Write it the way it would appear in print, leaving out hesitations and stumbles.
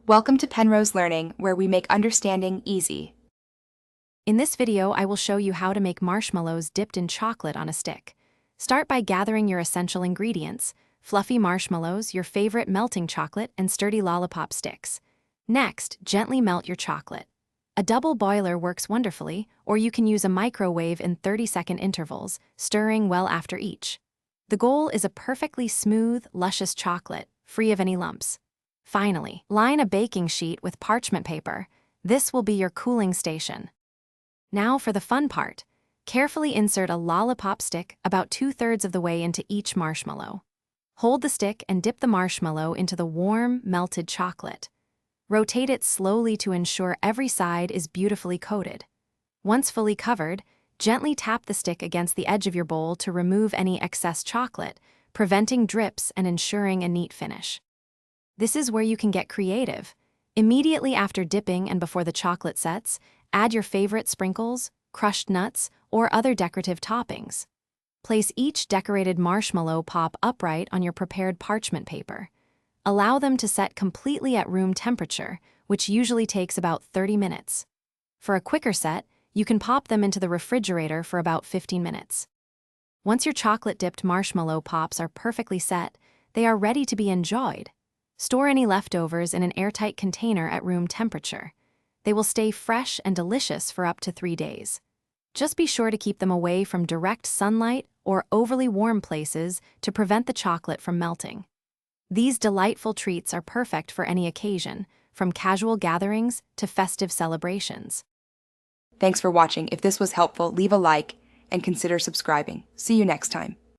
Welcome to Penrose Learning, where we make understanding easy. In this video, I will show you how to make marshmallows dipped in chocolate on a stick. Start by gathering your essential ingredients: fluffy marshmallows, your favorite melting chocolate, and sturdy lollipop sticks. Next, gently melt your chocolate. A double boiler works wonderfully, or you can use a microwave in 30-second intervals, stirring well after each. The goal is a perfectly smooth, luscious chocolate, free of any lumps. Finally, line a baking sheet with parchment paper. This will be your cooling station. Now for the fun part. Carefully insert a lollipop stick about 2/3 of the way into each marshmallow. Hold the stick and dip the marshmallow into the warm, melted chocolate. Rotate it slowly to ensure every side is beautifully coated. Once fully covered, gently tap the stick against the edge of your bowl to remove any excess chocolate, preventing drips and ensuring a neat finish. This is where you can get creative. Immediately after dipping and before the chocolate sets, add your favorite sprinkles, crushed nuts, or other decorative toppings. Place each decorated marshmallow pop upright on your prepared parchment paper. Allow them to set completely at room temperature, which usually takes about 30 minutes. For a quicker set, you can pop them into the refrigerator for about 15 minutes. Once your chocolate-dipped marshmallow pops are perfectly set, they are ready to be enjoyed. Store any leftovers in an airtight container at room temperature. They will stay fresh and delicious for up to 3 days. Just be sure to keep them away from direct sunlight or overly warm places to prevent the chocolate from melting. These delightful treats are perfect for any occasion, from casual gatherings to festive celebrations. Thanks for watching. If this was helpful, leave a like and consider subscribing. See you next time.